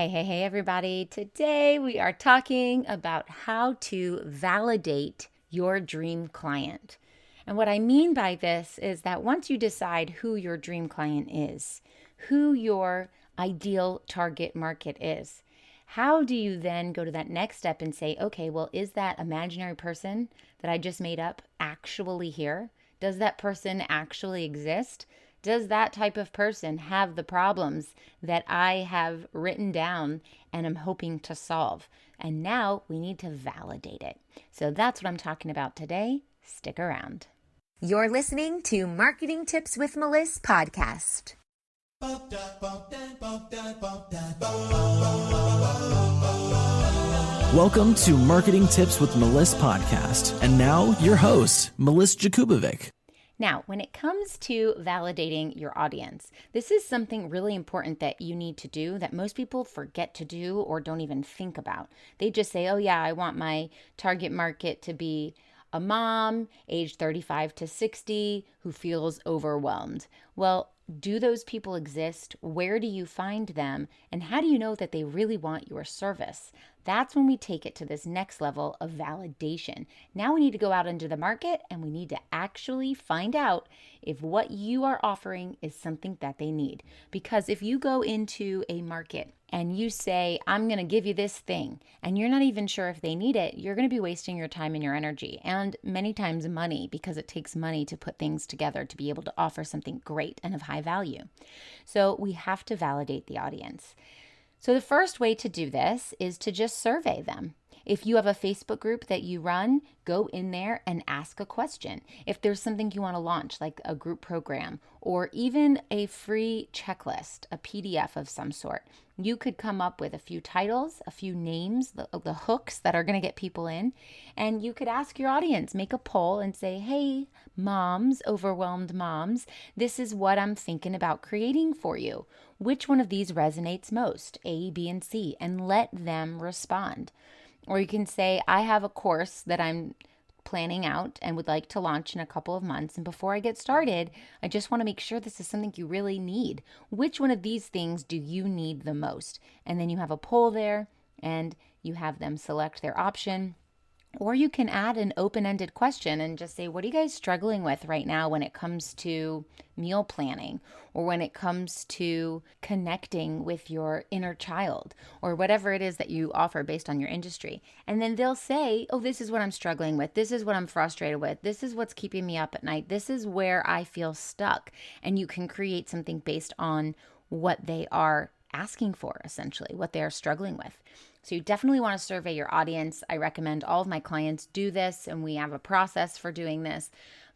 Hey, everybody. Today we are talking about how to validate your dream client. And what I mean by this is that once you decide who your dream client is, who your ideal target market is, how do you then go to that next step and say, okay, well, is that imaginary person that I just made up actually here? Does that person actually exist? Does that type of person have the problems that I have written down and am hoping to solve? And now we need to validate it. So that's what I'm talking about today. Stick around. You're listening to Marketing Tips with Meliss podcast. Welcome to Marketing Tips with Meliss podcast. And now your host, Meliss-Ep. Now, when it comes to validating your audience, this is something really important that you need to do that most people forget to do or don't even think about. They just say, oh yeah, I want my target market to be a mom, age 35 to 60, who feels overwhelmed. Well, do those people exist? Where do you find them? And how do you know that they really want your service? That's when we take it to this next level of validation. Now we need to go out into the market and we need to actually find out if what you are offering is something that they need. Because if you go into a market and you say, I'm going to give you this thing, and you're not even sure if they need it, you're going to be wasting your time and your energy, and many times money, because it takes money to put things together to be able to offer something great and of high value. So we have to validate the audience. So the first way to do this is to just survey them. If you have a Facebook group that you run, go in there and ask a question. If there's something you want to launch, like a group program or even a free checklist, a PDF of some sort, you could come up with a few titles, a few names, the hooks that are going to get people in, and you could ask your audience, make a poll and say, hey, moms, overwhelmed moms, this is what I'm thinking about creating for you. Which one of these resonates most, A, B, and C, and let them respond. Or you can say, I have a course that I'm planning out and would like to launch in a couple of months. And before I get started, I just want to make sure this is something you really need. Which one of these things do you need the most? And then you have a poll there and you have them select their option. Or you can add an open-ended question and just say, what are you guys struggling with right now when it comes to meal planning, or when it comes to connecting with your inner child, or whatever it is that you offer based on your industry? And then they'll say, oh, this is what I'm struggling with. This is what I'm frustrated with. This is what's keeping me up at night. This is where I feel stuck. And you can create something based on what they are asking for, essentially, what they are struggling with. So you definitely want to survey your audience. I recommend all of my clients do this, and we have a process for doing this.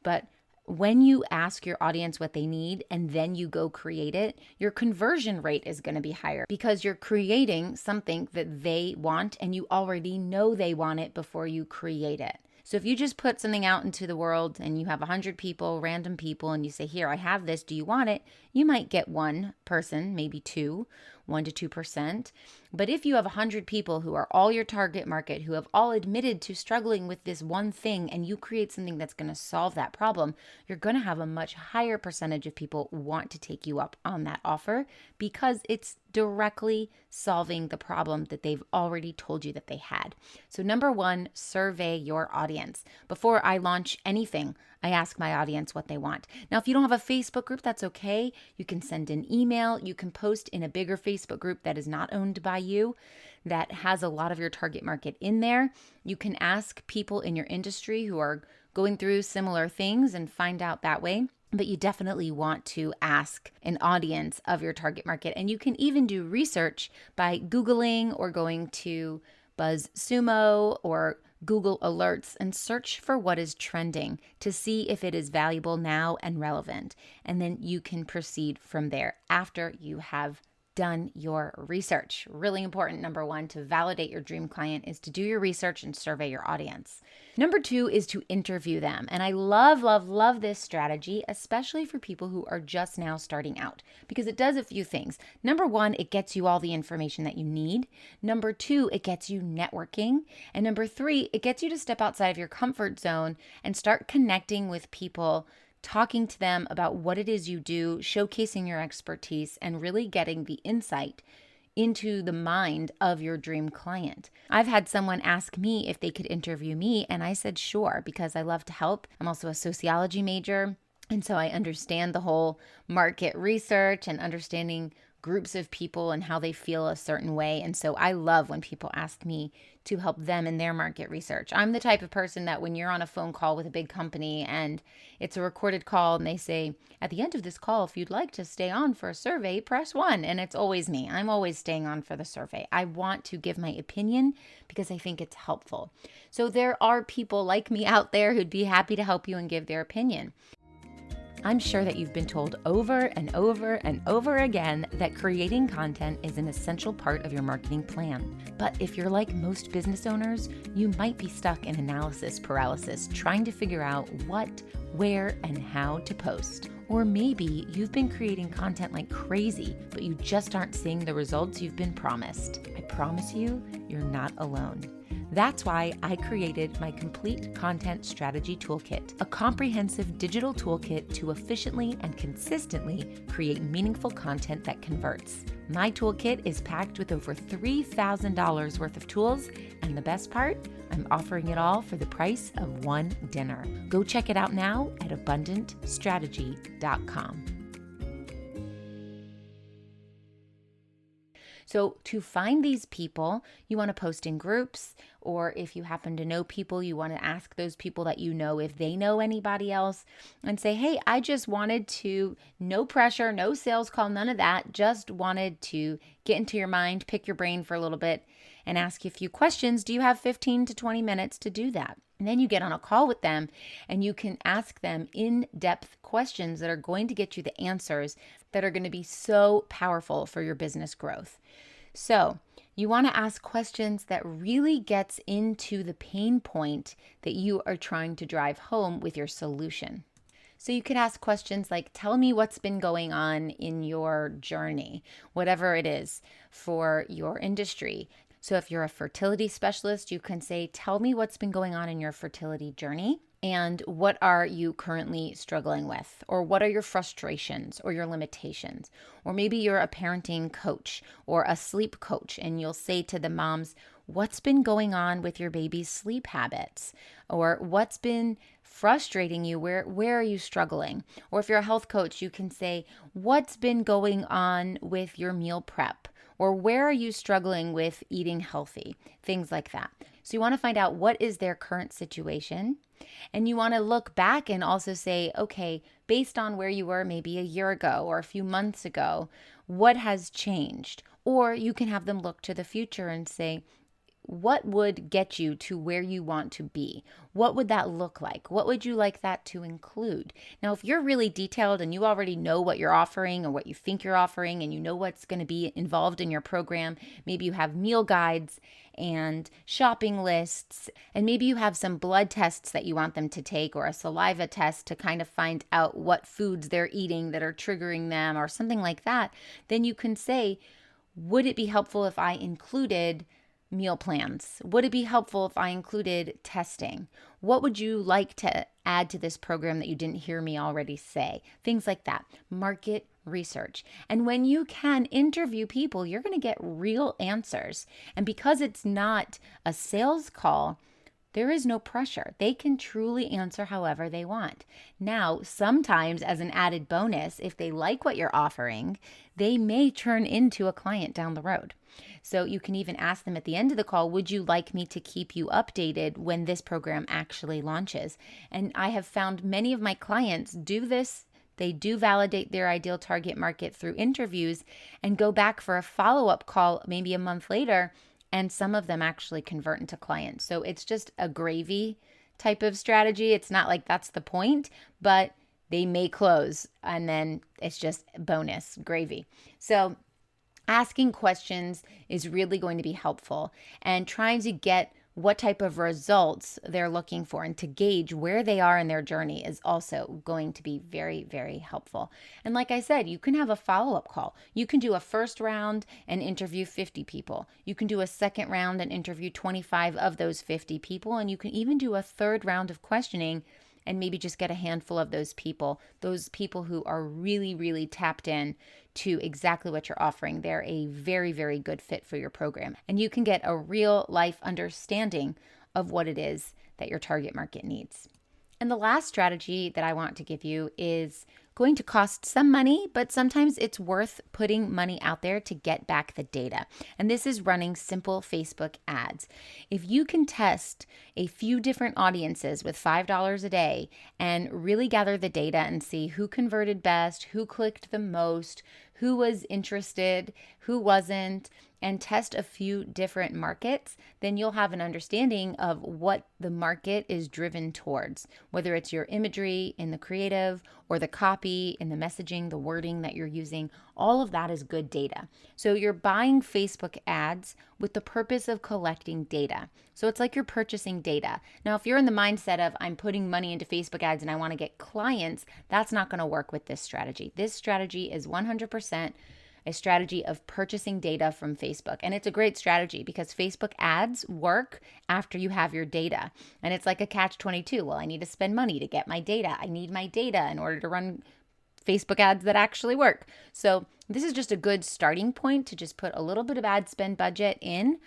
But when you ask your audience what they need and then you go create it, your conversion rate is going to be higher because you're creating something that they want and you already know they want it before you create it. So if you just put something out into the world and you have 100 people, random people, and you say, here, I have this, do you want it? You might get one person, maybe two, 1 to 2%. But if you have 100 people who are all your target market, who have all admitted to struggling with this one thing, and you create something that's going to solve that problem, you're going to have a much higher percentage of people want to take you up on that offer because it's directly solving the problem that they've already told you that they had. So number one, survey your audience. Before I launch anything, I ask my audience what they want. Now, if you don't have a Facebook group, that's okay. You can send an email. You can post in a bigger Facebook group that is not owned by you, that has a lot of your target market in there. You can ask people in your industry who are going through similar things and find out that way. But you definitely want to ask an audience of your target market. And you can even do research by Googling or going to BuzzSumo or Google Alerts and search for what is trending to see if it is valuable now and relevant. And then you can proceed from there after you have done your research. Really important, number one, to validate your dream client is to do your research and survey your audience. Number two is to interview them. And I love this strategy, especially for people who are just now starting out, because it does a few things. Number one, it gets you all the information that you need. Number two, it gets you networking. And number three, it gets you to step outside of your comfort zone and start connecting with people, talking to them about what it is you do, showcasing your expertise, and really getting the insight into the mind of your dream client. I've had someone ask me if they could interview me, and I said sure, because I love to help. I'm also a sociology major, and so I understand the whole market research and understanding groups of people and how they feel a certain way. And so I love when people ask me to help them in their market research. I'm the type of person that when you're on a phone call with a big company and it's a recorded call and they say, at the end of this call, if you'd like to stay on for a survey, press 1. And it's always me. I'm always staying on for the survey. I want to give my opinion because I think it's helpful. So there are people like me out there who'd be happy to help you and give their opinion. I'm sure that you've been told over and over and over again that creating content is an essential part of your marketing plan. But if you're like most business owners, you might be stuck in analysis paralysis, trying to figure out what, where, and how to post. Or maybe you've been creating content like crazy, but you just aren't seeing the results you've been promised. I promise you, you're not alone. That's why I created my Complete Content Strategy Toolkit, a comprehensive digital toolkit to efficiently and consistently create meaningful content that converts. My toolkit is packed with over $3,000 worth of tools, and the best part, I'm offering it all for the price of one dinner. Go check it out now at abundantstrategy.com. So to find these people, you want to post in groups, or if you happen to know people, you want to ask those people that you know if they know anybody else and say, hey, I just wanted to, no pressure, no sales call, none of that, just wanted to get into your mind, pick your brain for a little bit and ask you a few questions. Do you have 15 to 20 minutes to do that? And then you get on a call with them and you can ask them in-depth questions that are going to get you the answers that are going to be so powerful for your business growth. So you want to ask questions that really gets into the pain point that you are trying to drive home with your solution. So you could ask questions like, tell me what's been going on in your journey, whatever it is for your industry. So if you're a fertility specialist, you can say, tell me what's been going on in your fertility journey and what are you currently struggling with, or what are your frustrations or your limitations. Or maybe you're a parenting coach or a sleep coach and you'll say to the moms, what's been going on with your baby's sleep habits, or what's been frustrating you, where are you struggling? Or if you're a health coach, you can say, what's been going on with your meal prep? Or where are you struggling with eating healthy? Things like that. So you want to find out what is their current situation. And you want to look back and also say, okay, based on where you were maybe a year ago or a few months ago, what has changed? Or you can have them look to the future and say, what would get you to where you want to be? What would that look like? What would you like that to include? Now, if you're really detailed and you already know what you're offering or what you think you're offering and you know what's going to be involved in your program, maybe you have meal guides and shopping lists, and maybe you have some blood tests that you want them to take or a saliva test to kind of find out what foods they're eating that are triggering them or something like that, then you can say, would it be helpful if I included meal plans? Would it be helpful if I included testing? What would you like to add to this program that you didn't hear me already say? Things like that. Market research. And when you can interview people, you're going to get real answers. And because it's not a sales call, there is no pressure. They can truly answer however they want. Now, sometimes as an added bonus, if they like what you're offering, they may turn into a client down the road. So you can even ask them at the end of the call, would you like me to keep you updated when this program actually launches? And I have found many of my clients do this. They do validate their ideal target market through interviews and go back for a follow-up call maybe a month later, and some of them actually convert into clients. So it's just a gravy type of strategy. It's not like that's the point, but they may close and then it's just bonus gravy. So asking questions is really going to be helpful, and trying to get what type of results they're looking for and to gauge where they are in their journey is also going to be very, very helpful. And like I said, you can have a follow-up call. You can do a first round and interview 50 people. You can do a second round and interview 25 of those 50 people. And you can even do a third round of questioning and maybe just get a handful of those people who are really, really tapped in to exactly what you're offering. They're a very, very good fit for your program. And you can get a real life understanding of what it is that your target market needs. And the last strategy that I want to give you is going to cost some money, but sometimes it's worth putting money out there to get back the data. And this is running simple Facebook ads. If you can test a few different audiences with $5 a day and really gather the data and see who converted best, who clicked the most, who was interested, who wasn't, and test a few different markets, then you'll have an understanding of what the market is driven towards, whether it's your imagery in the creative or the copy in the messaging, the wording that you're using. All of that is good data. So you're buying Facebook ads with the purpose of collecting data. So it's like you're purchasing data. Now, if you're in the mindset of I'm putting money into Facebook ads and I want to get clients, that's not going to work with this strategy. This strategy is 100% a strategy of purchasing data from Facebook. And it's a great strategy because Facebook ads work after you have your data. And it's like a catch-22. Well, I need to spend money to get my data. I need my data in order to run Facebook ads that actually work. So this is just a good starting point to just put a little bit of ad spend budget in,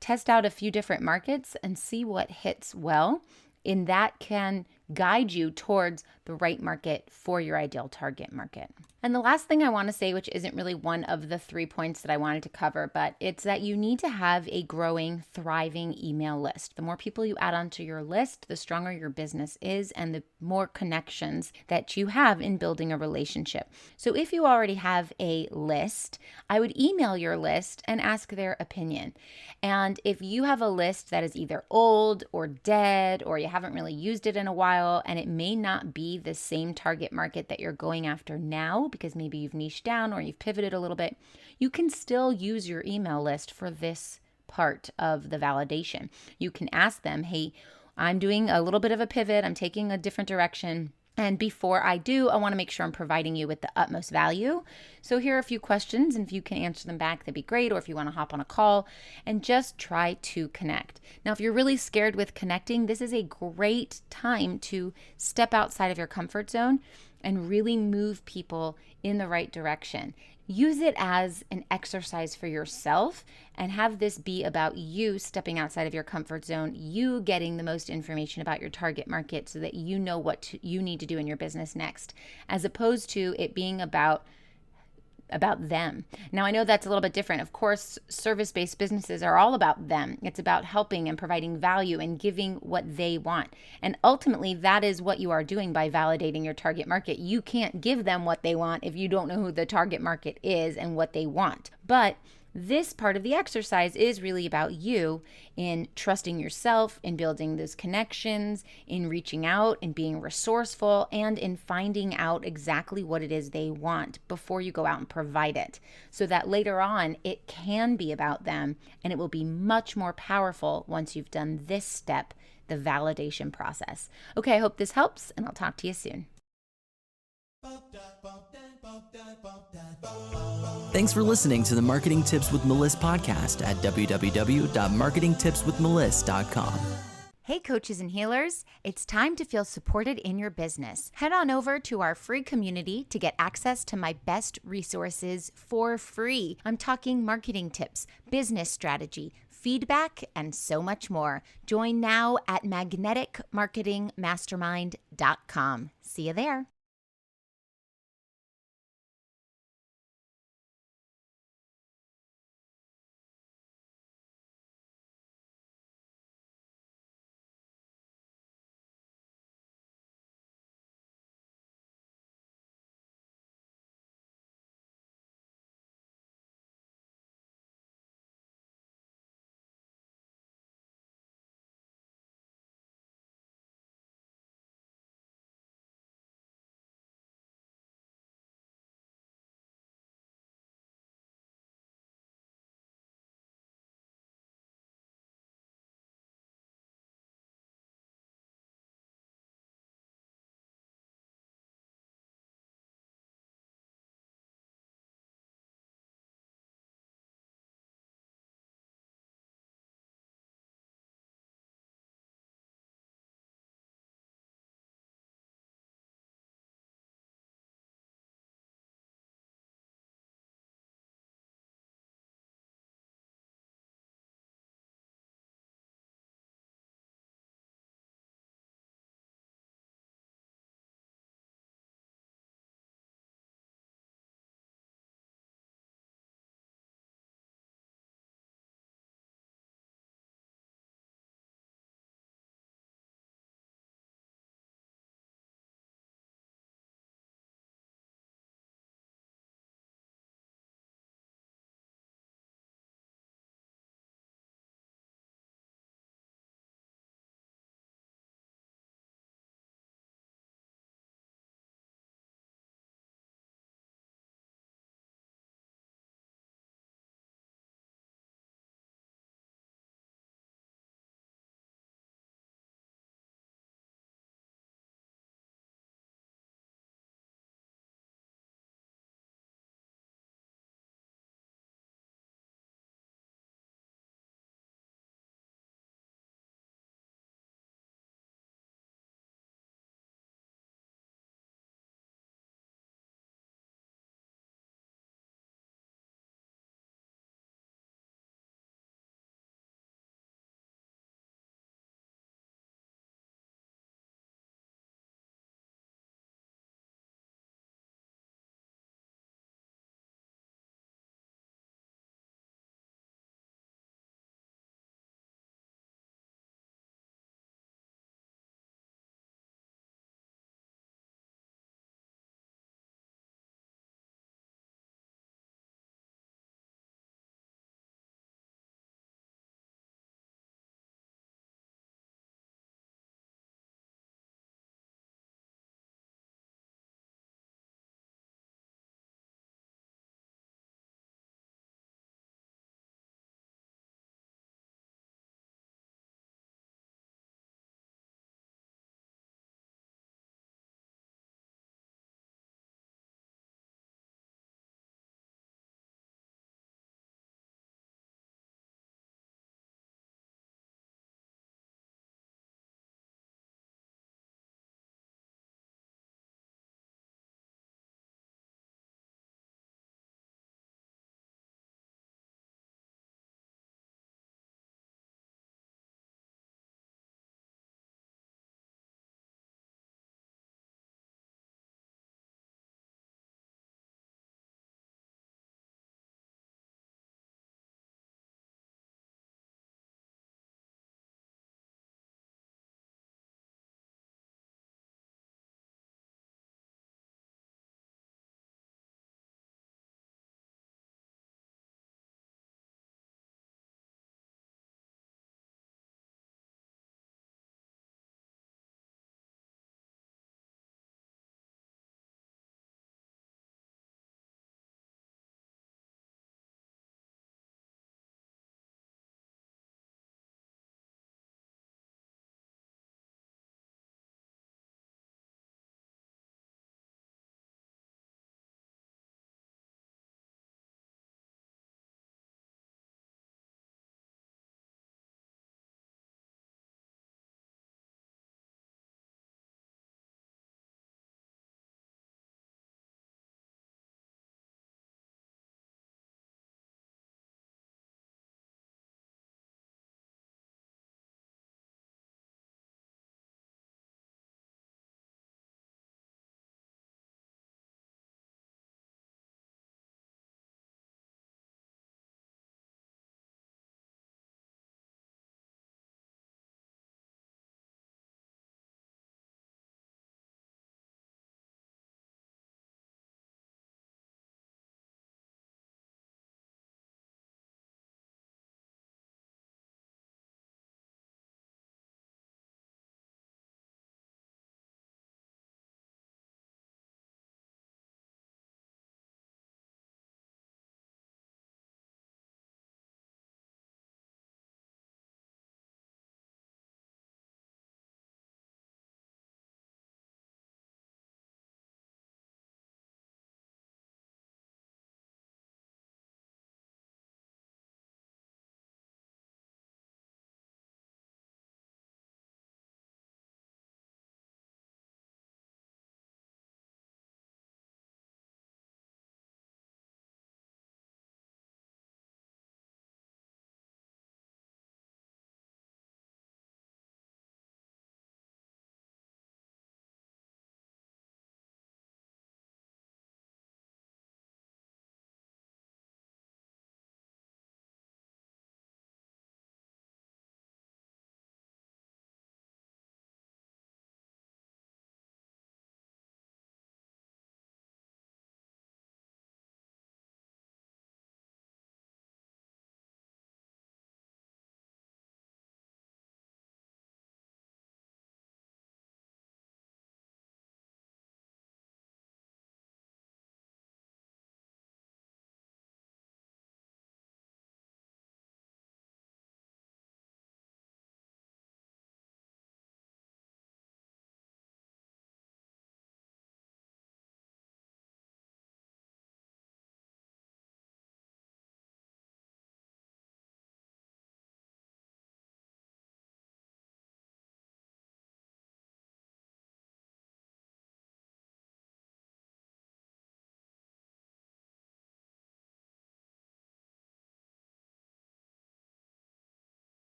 test out a few different markets and see what hits well. And that can guide you towards the right market for your ideal target market. And the last thing I want to say, which isn't really one of the 3 points that I wanted to cover, but it's that you need to have a growing, thriving email list. The more people you add onto your list, the stronger your business is and the more connections that you have in building a relationship. So if you already have a list, I would email your list and ask their opinion. And if you have a list that is either old or dead, or you haven't really used it in a while, and it may not be the same target market that you're going after now, because maybe you've niched down or you've pivoted a little bit, you can still use your email list for this part of the validation. You can ask them, hey, I'm doing a little bit of a pivot. I'm taking a different direction. And before I do, I want to make sure I'm providing you with the utmost value. So here are a few questions, and if you can answer them back, that'd be great. Or if you want to hop on a call and just try to connect. Now, if you're really scared with connecting, this is a great time to step outside of your comfort zone and really move people in the right direction. Use it as an exercise for yourself and have this be about you stepping outside of your comfort zone, you getting the most information about your target market so that you know what you need to do in your business next, as opposed to it being about them. Now, I know that's a little bit different. Of course, service-based businesses are all about them. It's about helping and providing value and giving what they want. And ultimately, that is what you are doing by validating your target market. You can't give them what they want if you don't know who the target market is and what they want. But this part of the exercise is really about you in trusting yourself, in building those connections, in reaching out, in being resourceful, and in finding out exactly what it is they want before you go out and provide it, so that later on it can be about them and it will be much more powerful once you've done this step, the validation process. Okay, I hope this helps, and I'll talk to you soon. Thanks for listening to the Marketing Tips with Meliss podcast at www.marketingtipswithmeliss.com. Hey, coaches and healers, it's time to feel supported in your business. Head on over to our free community to get access to my best resources for free. I'm talking marketing tips, business strategy, feedback, and so much more. Join now at magneticmarketingmastermind.com. See you there.